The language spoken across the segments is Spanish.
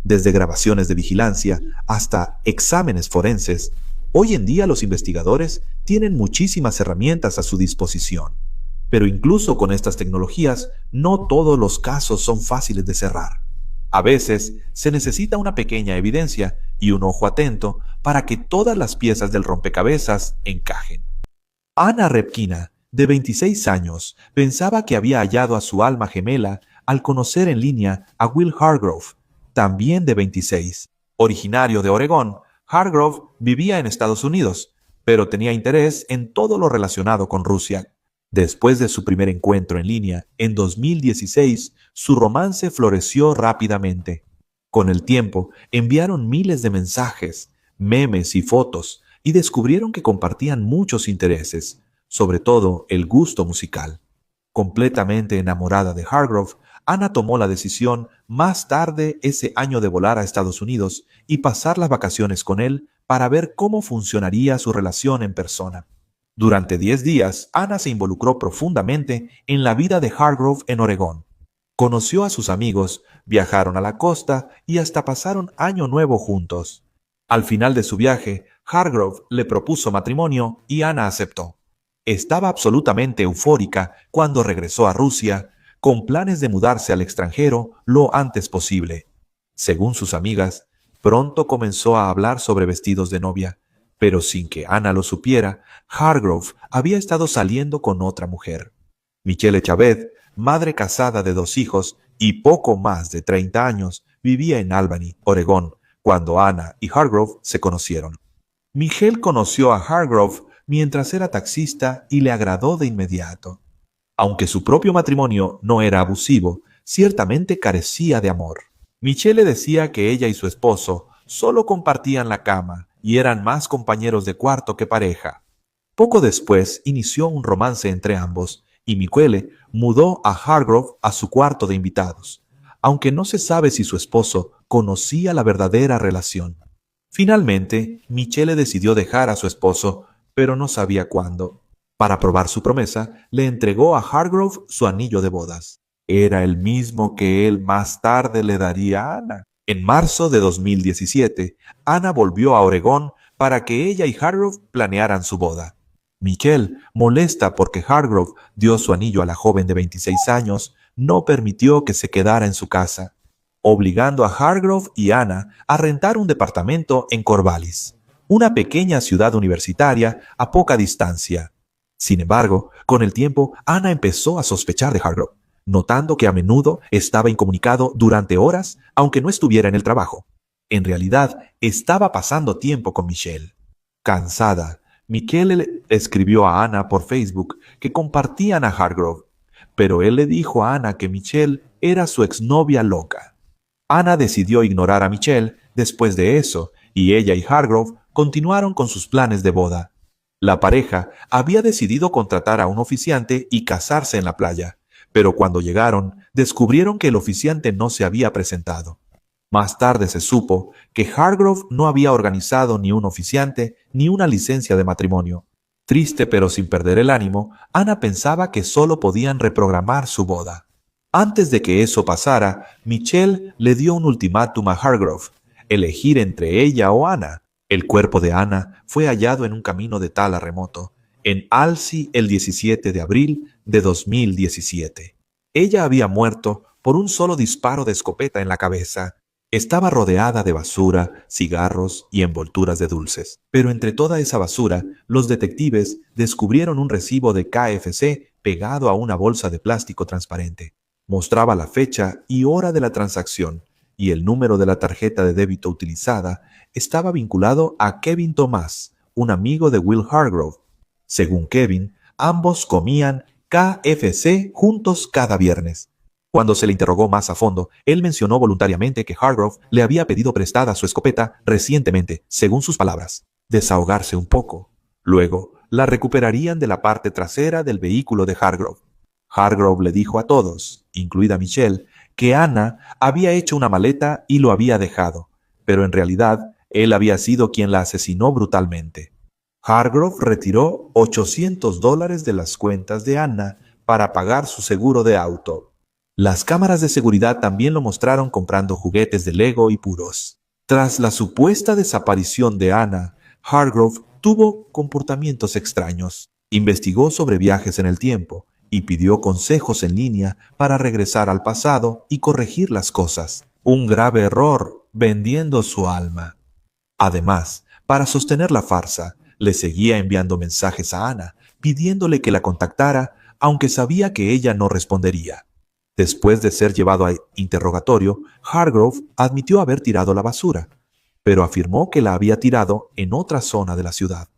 Desde grabaciones de vigilancia hasta exámenes forenses, hoy en día los investigadores tienen muchísimas herramientas a su disposición. Pero incluso con estas tecnologías, no todos los casos son fáciles de cerrar. A veces se necesita una pequeña evidencia y un ojo atento para que todas las piezas del rompecabezas encajen. Anna Repkina, de 26 años, pensaba que había hallado a su alma gemela al conocer en línea a Will Hargrove, también de 26. Originario de Oregón, Hargrove vivía en Estados Unidos, pero tenía interés en todo lo relacionado con Rusia. Después de su primer encuentro en línea, en 2016, su romance floreció rápidamente. Con el tiempo, enviaron miles de mensajes, memes y fotos, y descubrieron que compartían muchos intereses, sobre todo el gusto musical. Completamente enamorada de Hargrove, Anna tomó la decisión más tarde ese año de volar a Estados Unidos y pasar las vacaciones con él para ver cómo funcionaría su relación en persona. Durante 10 días, Anna se involucró profundamente en la vida de Hargrove en Oregón. Conoció a sus amigos, viajaron a la costa y hasta pasaron Año Nuevo juntos. Al final de su viaje, Hargrove le propuso matrimonio y Anna aceptó. Estaba absolutamente eufórica cuando regresó a Rusia, con planes de mudarse al extranjero lo antes posible. Según sus amigas, pronto comenzó a hablar sobre vestidos de novia, pero sin que Anna lo supiera, Hargrove había estado saliendo con otra mujer. Michelle Chavez, madre casada de 2 hijos y poco más de 30 años, vivía en Albany, Oregón, cuando Anna y Hargrove se conocieron. Michelle conoció a Hargrove mientras era taxista y le agradó de inmediato. Aunque su propio matrimonio no era abusivo, ciertamente carecía de amor. Michelle le decía que ella y su esposo solo compartían la cama y eran más compañeros de cuarto que pareja. Poco después inició un romance entre ambos y Michelle mudó a Hargrove a su cuarto de invitados, aunque no se sabe si su esposo conocía la verdadera relación. Finalmente, Michelle decidió dejar a su esposo, pero no sabía cuándo. Para probar su promesa, le entregó a Hargrove su anillo de bodas. Era el mismo que él más tarde le daría a Anna. En marzo de 2017, Anna volvió a Oregón para que ella y Hargrove planearan su boda. Michelle, molesta porque Hargrove dio su anillo a la joven de 26 años, no permitió que se quedara en su casa, obligando a Hargrove y Anna a rentar un departamento en Corvallis, una pequeña ciudad universitaria a poca distancia. Sin embargo, con el tiempo, Anna empezó a sospechar de Hargrove, notando que a menudo estaba incomunicado durante horas, aunque no estuviera en el trabajo. En realidad, estaba pasando tiempo con Michelle. Cansada, Michelle escribió a Anna por Facebook que compartían a Hargrove, pero él le dijo a Anna que Michelle era su exnovia loca. Anna decidió ignorar a Michelle después de eso, y ella y Hargrove continuaron con sus planes de boda. La pareja había decidido contratar a un oficiante y casarse en la playa, pero cuando llegaron, descubrieron que el oficiante no se había presentado. Más tarde se supo que Hargrove no había organizado ni un oficiante ni una licencia de matrimonio. Triste pero sin perder el ánimo, Anna pensaba que solo podían reprogramar su boda. Antes de que eso pasara, Michelle le dio un ultimátum a Hargrove, elegir entre ella o Anna. El cuerpo de Anna fue hallado en un camino de tala remoto, en Alcy el 17 de abril de 2017. Ella había muerto por un solo disparo de escopeta en la cabeza. Estaba rodeada de basura, cigarros y envolturas de dulces. Pero entre toda esa basura, los detectives descubrieron un recibo de KFC pegado a una bolsa de plástico transparente. Mostraba la fecha y hora de la transacción, y el número de la tarjeta de débito utilizada estaba vinculado a Kevin Thomas, un amigo de Will Hargrove. Según Kevin, ambos comían KFC juntos cada viernes. Cuando se le interrogó más a fondo, él mencionó voluntariamente que Hargrove le había pedido prestada su escopeta recientemente, según sus palabras, desahogarse un poco. Luego, la recuperarían de la parte trasera del vehículo de Hargrove. Hargrove le dijo a todos, incluida Michelle, que Anna había hecho una maleta y lo había dejado, pero en realidad él había sido quien la asesinó brutalmente. Hargrove retiró $800 de las cuentas de Anna para pagar su seguro de auto. Las cámaras de seguridad también lo mostraron comprando juguetes de Lego y puros. Tras la supuesta desaparición de Anna, Hargrove tuvo comportamientos extraños. Investigó sobre viajes en el tiempo y pidió consejos en línea para regresar al pasado y corregir las cosas. Un grave error vendiendo su alma. Además, para sostener la farsa, le seguía enviando mensajes a Anna, pidiéndole que la contactara, aunque sabía que ella no respondería. Después de ser llevado a interrogatorio, Hargrove admitió haber tirado la basura, pero afirmó que la había tirado en otra zona de la ciudad,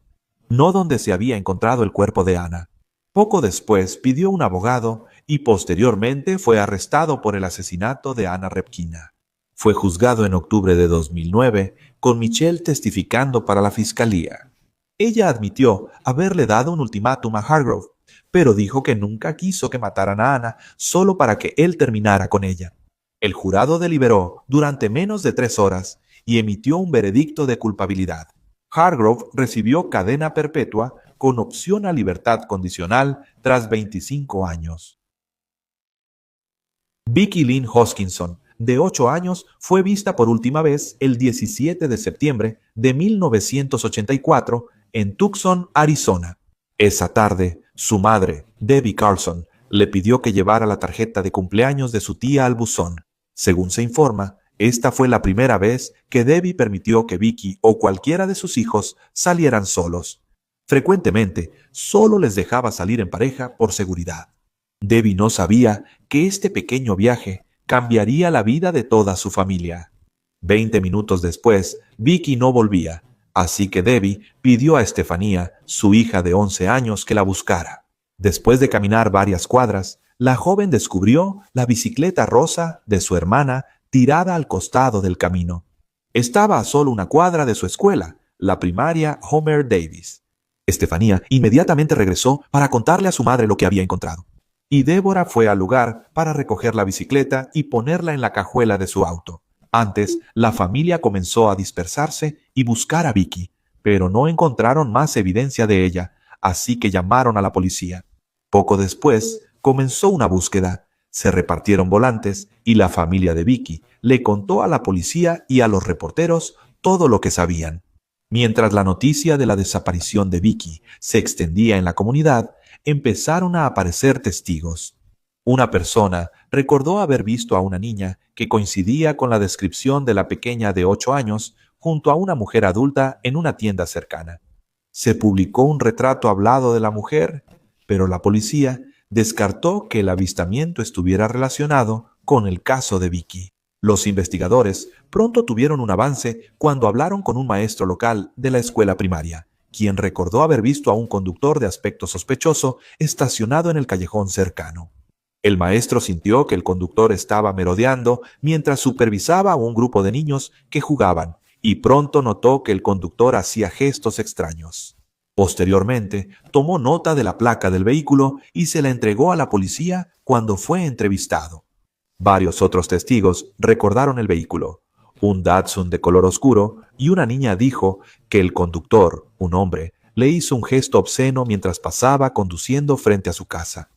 no donde se había encontrado el cuerpo de Anna. Poco después pidió un abogado y posteriormente fue arrestado por el asesinato de Anna Repkina. Fue juzgado en octubre de 2009, con Michelle testificando para la fiscalía. Ella admitió haberle dado un ultimátum a Hargrove, pero dijo que nunca quiso que mataran a Anna solo para que él terminara con ella. El jurado deliberó durante menos de 3 horas y emitió un veredicto de culpabilidad. Hargrove recibió cadena perpetua con opción a libertad condicional tras 25 años. Vicky Lynn Hoskinson, de 8 años, fue vista por última vez el 17 de septiembre de 1984 en Tucson, Arizona. Esa tarde, su madre, Debbie Carlson, le pidió que llevara la tarjeta de cumpleaños de su tía al buzón. Según se informa, esta fue la primera vez que Debbie permitió que Vicky o cualquiera de sus hijos salieran solos. Frecuentemente, solo les dejaba salir en pareja por seguridad. Debbie no sabía que este pequeño viaje cambiaría la vida de toda su familia. 20 minutos después, Vicky no volvía, así que Debbie pidió a Estefanía, su hija de 11 años, que la buscara. Después de caminar varias cuadras, la joven descubrió la bicicleta rosa de su hermana tirada al costado del camino. Estaba a solo una cuadra de su escuela, la primaria Homer Davis. Estefanía inmediatamente regresó para contarle a su madre lo que había encontrado. Y Débora fue al lugar para recoger la bicicleta y ponerla en la cajuela de su auto. Antes, la familia comenzó a dispersarse y buscar a Vicky, pero no encontraron más evidencia de ella, así que llamaron a la policía. Poco después, comenzó una búsqueda. Se repartieron volantes y la familia de Vicky le contó a la policía y a los reporteros todo lo que sabían. Mientras la noticia de la desaparición de Vicky se extendía en la comunidad, empezaron a aparecer testigos. Una persona recordó haber visto a una niña que coincidía con la descripción de la pequeña de 8 años junto a una mujer adulta en una tienda cercana. Se publicó un retrato hablado de la mujer, pero la policía descartó que el avistamiento estuviera relacionado con el caso de Vicky. Los investigadores pronto tuvieron un avance cuando hablaron con un maestro local de la escuela primaria, quien recordó haber visto a un conductor de aspecto sospechoso estacionado en el callejón cercano. El maestro sintió que el conductor estaba merodeando mientras supervisaba a un grupo de niños que jugaban y pronto notó que el conductor hacía gestos extraños. Posteriormente, tomó nota de la placa del vehículo y se la entregó a la policía cuando fue entrevistado. Varios otros testigos recordaron el vehículo, un Datsun de color oscuro, y una niña dijo que el conductor, un hombre, le hizo un gesto obsceno mientras pasaba conduciendo frente a su casa.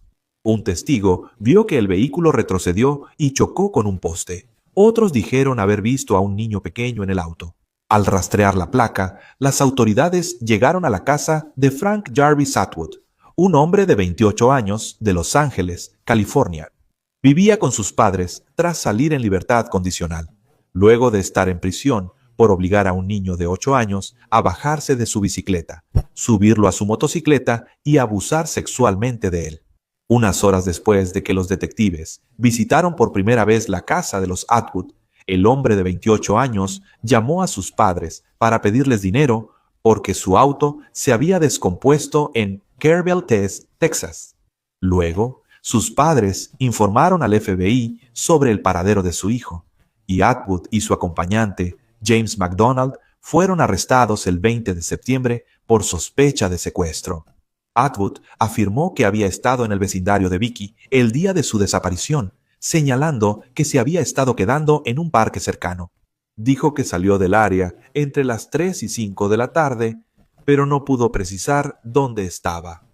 Un testigo vio que el vehículo retrocedió y chocó con un poste. Otros dijeron haber visto a un niño pequeño en el auto. Al rastrear la placa, las autoridades llegaron a la casa de Frank Jarvis Atwood, un hombre de 28 años de Los Ángeles, California. Vivía con sus padres tras salir en libertad condicional, luego de estar en prisión por obligar a un niño de 8 años a bajarse de su bicicleta, subirlo a su motocicleta y abusar sexualmente de él. Unas horas después de que los detectives visitaron por primera vez la casa de los Atwood, el hombre de 28 años llamó a sus padres para pedirles dinero porque su auto se había descompuesto en Kerrville, Texas. Luego, sus padres informaron al FBI sobre el paradero de su hijo, y Atwood y su acompañante, James McDonald, fueron arrestados el 20 de septiembre por sospecha de secuestro. Atwood afirmó que había estado en el vecindario de Vicky el día de su desaparición, señalando que se había estado quedando en un parque cercano. Dijo que salió del área entre las 3 y 5 de la tarde, pero no pudo precisar dónde estaba.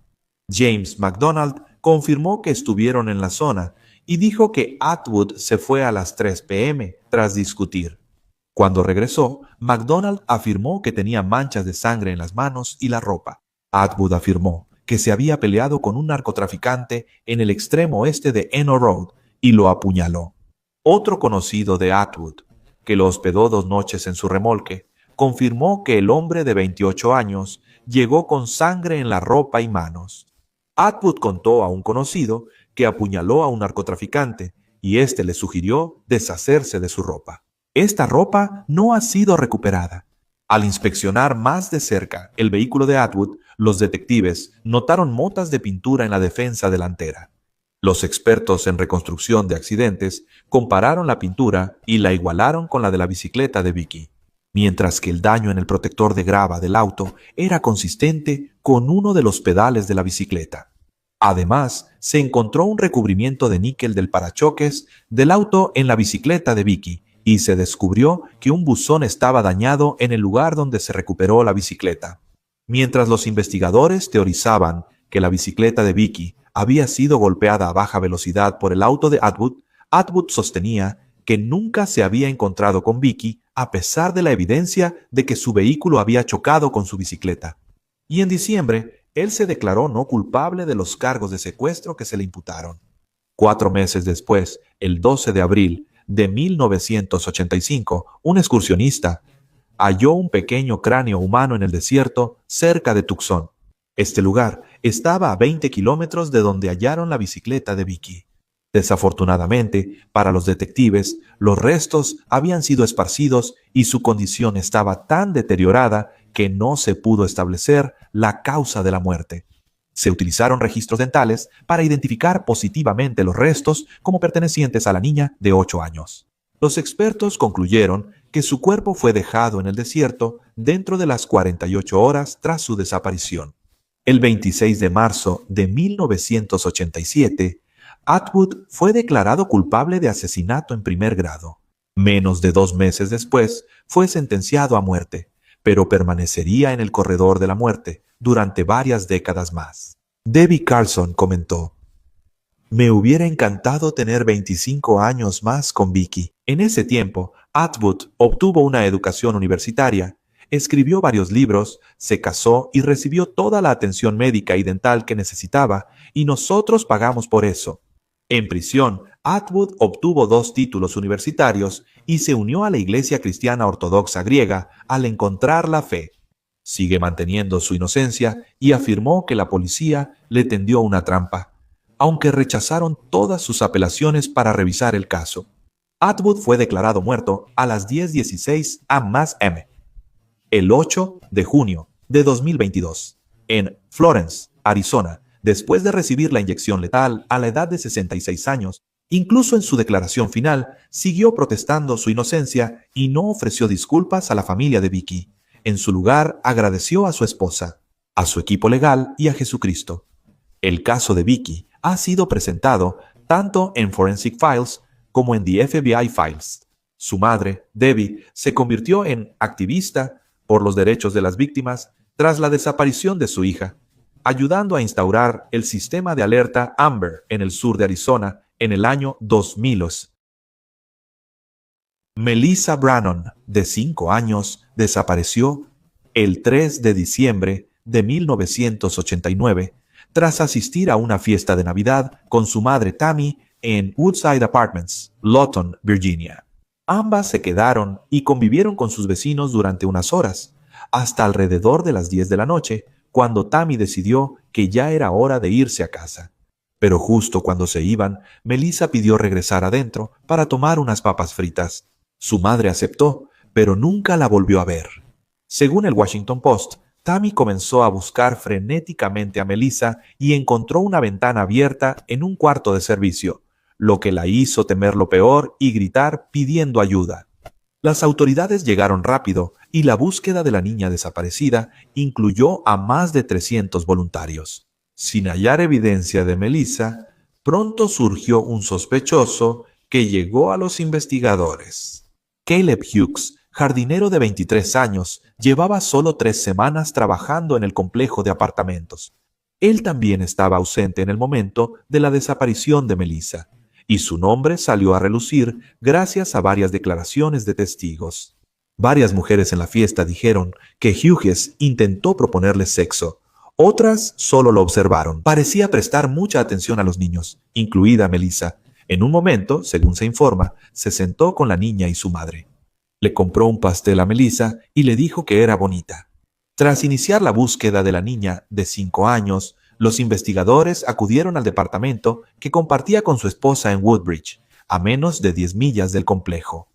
James McDonald confirmó que estuvieron en la zona y dijo que Atwood se fue a las 3 p.m. tras discutir. Cuando regresó, MacDonald afirmó que tenía manchas de sangre en las manos y la ropa. Atwood afirmó que se había peleado con un narcotraficante en el extremo oeste de Eno Road y lo apuñaló. Otro conocido de Atwood, que lo hospedó 2 noches en su remolque, confirmó que el hombre de 28 años llegó con sangre en la ropa y manos. Atwood contó a un conocido que apuñaló a un narcotraficante y éste le sugirió deshacerse de su ropa. Esta ropa no ha sido recuperada. Al inspeccionar más de cerca el vehículo de Atwood, los detectives notaron motas de pintura en la defensa delantera. Los expertos en reconstrucción de accidentes compararon la pintura y la igualaron con la de la bicicleta de Vicky, mientras que el daño en el protector de grava del auto era consistente con uno de los pedales de la bicicleta. Además, se encontró un recubrimiento de níquel del parachoques del auto en la bicicleta de Vicky y se descubrió que un buzón estaba dañado en el lugar donde se recuperó la bicicleta. Mientras los investigadores teorizaban que la bicicleta de Vicky había sido golpeada a baja velocidad por el auto de Atwood, Atwood sostenía que nunca se había encontrado con Vicky a pesar de la evidencia de que su vehículo había chocado con su bicicleta. Y en diciembre, él se declaró no culpable de los cargos de secuestro que se le imputaron. 4 meses después, el 12 de abril de 1985, un excursionista halló un pequeño cráneo humano en el desierto cerca de Tucson. Este lugar estaba a 20 kilómetros de donde hallaron la bicicleta de Vicky. Desafortunadamente, para los detectives, los restos habían sido esparcidos y su condición estaba tan deteriorada que no se pudo establecer la causa de la muerte. Se utilizaron registros dentales para identificar positivamente los restos como pertenecientes a la niña de 8 años. Los expertos concluyeron que su cuerpo fue dejado en el desierto dentro de las 48 horas tras su desaparición. El 26 de marzo de 1987, Atwood fue declarado culpable de asesinato en primer grado. Menos de 2 meses después, fue sentenciado a muerte, pero permanecería en el corredor de la muerte durante varias décadas más. Debbie Carlson comentó: «Me hubiera encantado tener 25 años más con Vicky». En ese tiempo, Atwood obtuvo una educación universitaria, escribió varios libros, se casó y recibió toda la atención médica y dental que necesitaba, y nosotros pagamos por eso. En prisión, Atwood obtuvo 2 títulos universitarios y se unió a la Iglesia Cristiana Ortodoxa griega al encontrar la fe. Sigue manteniendo su inocencia y afirmó que la policía le tendió una trampa, aunque rechazaron todas sus apelaciones para revisar el caso. Atwood fue declarado muerto a las 10:16 a.m. el 8 de junio de 2022 en Florence, Arizona, después de recibir la inyección letal a la edad de 66 años. Incluso en su declaración final, siguió protestando su inocencia y no ofreció disculpas a la familia de Vicky. En su lugar, agradeció a su esposa, a su equipo legal y a Jesucristo. El caso de Vicky ha sido presentado tanto en Forensic Files como en The FBI Files. Su madre, Debbie, se convirtió en activista por los derechos de las víctimas tras la desaparición de su hija, ayudando a instaurar el sistema de alerta Amber en el sur de Arizona en el año 2000. Melissa Brannon, de 5 años, desapareció el 3 de diciembre de 1989 tras asistir a una fiesta de Navidad con su madre Tammy en Woodside Apartments, Lawton, Virginia. Ambas se quedaron y convivieron con sus vecinos durante unas horas, hasta alrededor de las 10 de la noche, cuando Tammy decidió que ya era hora de irse a casa. Pero justo cuando se iban, Melissa pidió regresar adentro para tomar unas papas fritas. Su madre aceptó, pero nunca la volvió a ver. Según el Washington Post, Tammy comenzó a buscar frenéticamente a Melissa y encontró una ventana abierta en un cuarto de servicio, lo que la hizo temer lo peor y gritar pidiendo ayuda. Las autoridades llegaron rápido y la búsqueda de la niña desaparecida incluyó a más de 300 voluntarios. Sin hallar evidencia de Melissa, pronto surgió un sospechoso que llegó a los investigadores. Caleb Hughes, jardinero de 23 años, llevaba solo 3 semanas trabajando en el complejo de apartamentos. Él también estaba ausente en el momento de la desaparición de Melissa, y su nombre salió a relucir gracias a varias declaraciones de testigos. Varias mujeres en la fiesta dijeron que Hughes intentó proponerles sexo. Otras solo lo observaron. Parecía prestar mucha atención a los niños, incluida Melissa. En un momento, según se informa, se sentó con la niña y su madre. Le compró un pastel a Melissa y le dijo que era bonita. Tras iniciar la búsqueda de la niña de 5 años, los investigadores acudieron al departamento que compartía con su esposa en Woodbridge, a menos de 10 millas del complejo.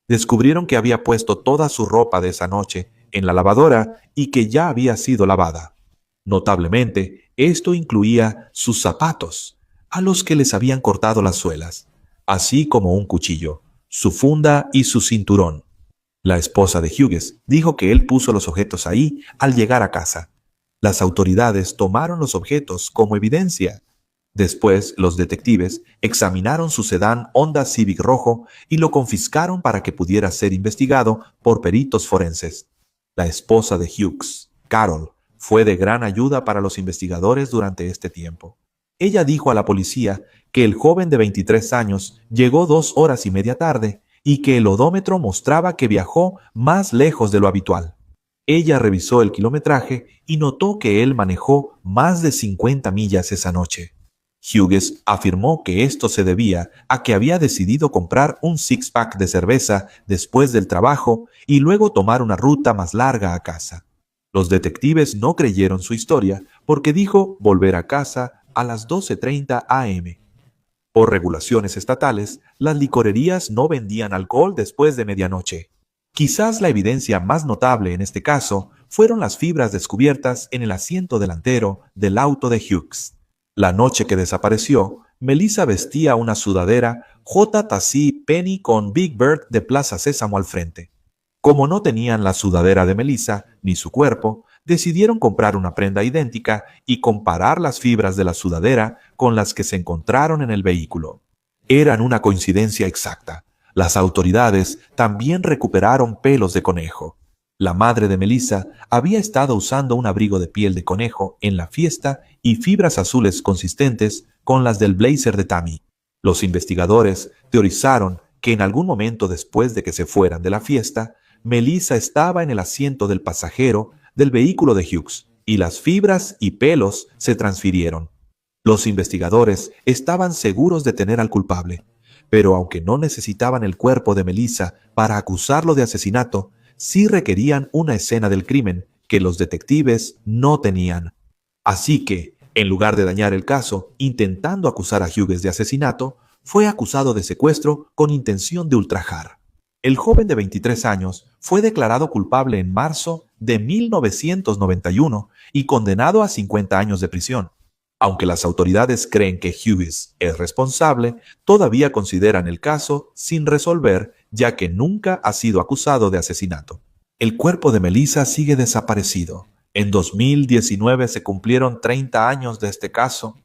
Descubrieron que había puesto toda su ropa de esa noche en la lavadora y que ya había sido lavada. Notablemente, esto incluía sus zapatos, a los que les habían cortado las suelas, así como un cuchillo, su funda y su cinturón. La esposa de Hughes dijo que él puso los objetos ahí al llegar a casa. Las autoridades tomaron los objetos como evidencia. Después, los detectives examinaron su sedán Honda Civic rojo y lo confiscaron para que pudiera ser investigado por peritos forenses. La esposa de Hughes, Carol, fue de gran ayuda para los investigadores durante este tiempo. Ella dijo a la policía que el joven de 23 años llegó 2 horas y media tarde y que el odómetro mostraba que viajó más lejos de lo habitual. Ella revisó el kilometraje y notó que él manejó más de 50 millas esa noche. Hughes afirmó que esto se debía a que había decidido comprar un six-pack de cerveza después del trabajo y luego tomar una ruta más larga a casa. Los detectives no creyeron su historia porque dijo volver a casa a las 12:30 am. Por regulaciones estatales, las licorerías no vendían alcohol después de medianoche. Quizás la evidencia más notable en este caso fueron las fibras descubiertas en el asiento delantero del auto de Hughes. La noche que desapareció, Melissa vestía una sudadera JC Penney con Big Bird de Plaza Sésamo al frente. Como no tenían la sudadera de Melissa ni su cuerpo, decidieron comprar una prenda idéntica y comparar las fibras de la sudadera con las que se encontraron en el vehículo. Eran una coincidencia exacta. Las autoridades también recuperaron pelos de conejo. La madre de Melissa había estado usando un abrigo de piel de conejo en la fiesta y fibras azules consistentes con las del blazer de Tammy. Los investigadores teorizaron que en algún momento después de que se fueran de la fiesta, Melissa estaba en el asiento del pasajero del vehículo de Hughes y las fibras y pelos se transfirieron. Los investigadores estaban seguros de tener al culpable, pero aunque no necesitaban el cuerpo de Melissa para acusarlo de asesinato, sí requerían una escena del crimen que los detectives no tenían. Así que, en lugar de dañar el caso intentando acusar a Hughes de asesinato, fue acusado de secuestro con intención de ultrajar. El joven de 23 años fue declarado culpable en marzo de 1991 y condenado a 50 años de prisión. Aunque las autoridades creen que Hughes es responsable, todavía consideran el caso sin resolver, ya que nunca ha sido acusado de asesinato. El cuerpo de Melissa sigue desaparecido. En 2019 se cumplieron 30 años de este caso.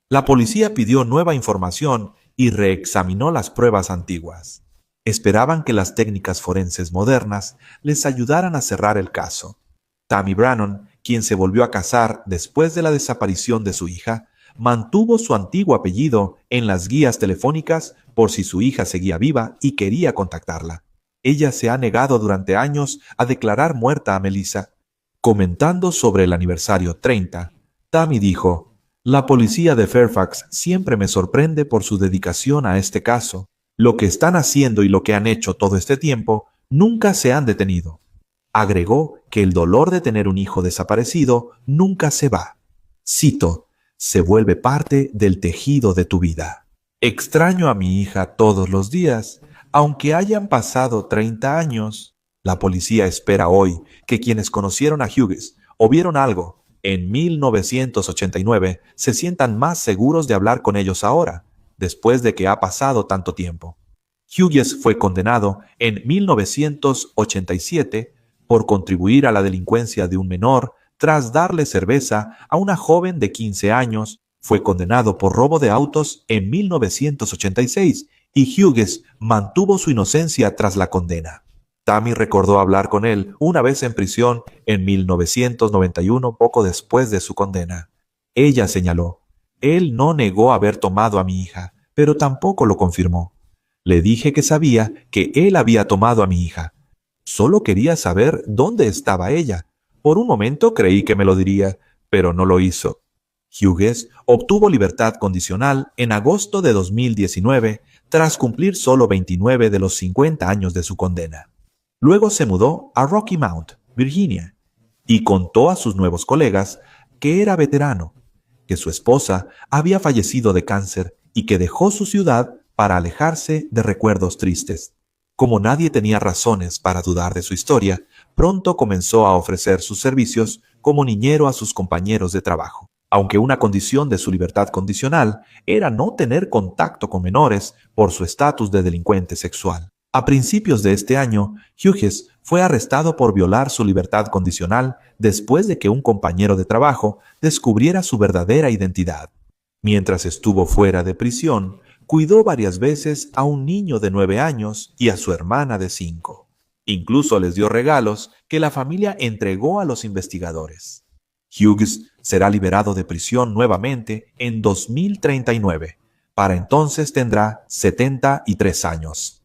La policía pidió nueva información y reexaminó las pruebas antiguas. Esperaban que las técnicas forenses modernas les ayudaran a cerrar el caso. Tammy Brannon, quien se volvió a casar después de la desaparición de su hija, mantuvo su antiguo apellido en las guías telefónicas por si su hija seguía viva y quería contactarla. Ella se ha negado durante años a declarar muerta a Melissa. Comentando sobre el aniversario 30, Tammy dijo: «La policía de Fairfax siempre me sorprende por su dedicación a este caso. Lo que están haciendo y lo que han hecho todo este tiempo nunca se han detenido». Agregó que el dolor de tener un hijo desaparecido nunca se va. Cito: «Se vuelve parte del tejido de tu vida. Extraño a mi hija todos los días, aunque hayan pasado 30 años. La policía espera hoy que quienes conocieron a Hughes o vieron algo en 1989 se sientan más seguros de hablar con ellos ahora, después de que ha pasado tanto tiempo». Hughes fue condenado en 1987 por contribuir a la delincuencia de un menor tras darle cerveza a una joven de 15 años. Fue condenado por robo de autos en 1986 y Hughes mantuvo su inocencia tras la condena. Tammy recordó hablar con él una vez en prisión en 1991, poco después de su condena. Ella señaló: «Él no negó haber tomado a mi hija, pero tampoco lo confirmó. Le dije que sabía que él había tomado a mi hija. Solo quería saber dónde estaba ella. Por un momento creí que me lo diría, pero no lo hizo. Hughes obtuvo libertad condicional en agosto de 2019 tras cumplir solo 29 de los 50 años de su condena. Luego se mudó a Rocky Mount, Virginia, y contó a sus nuevos colegas que era veterano, que su esposa había fallecido de cáncer y que dejó su ciudad para alejarse de recuerdos tristes. Como nadie tenía razones para dudar de su historia, pronto comenzó a ofrecer sus servicios como niñero a sus compañeros de trabajo. Aunque una condición de su libertad condicional era no tener contacto con menores por su estatus de delincuente sexual. A principios de este año, Hughes fue arrestado por violar su libertad condicional después de que un compañero de trabajo descubriera su verdadera identidad. Mientras estuvo fuera de prisión, cuidó varias veces a un niño de 9 años y a su hermana de 5. Incluso les dio regalos que la familia entregó a los investigadores. Hughes será liberado de prisión nuevamente en 2039. Para entonces tendrá 73 años.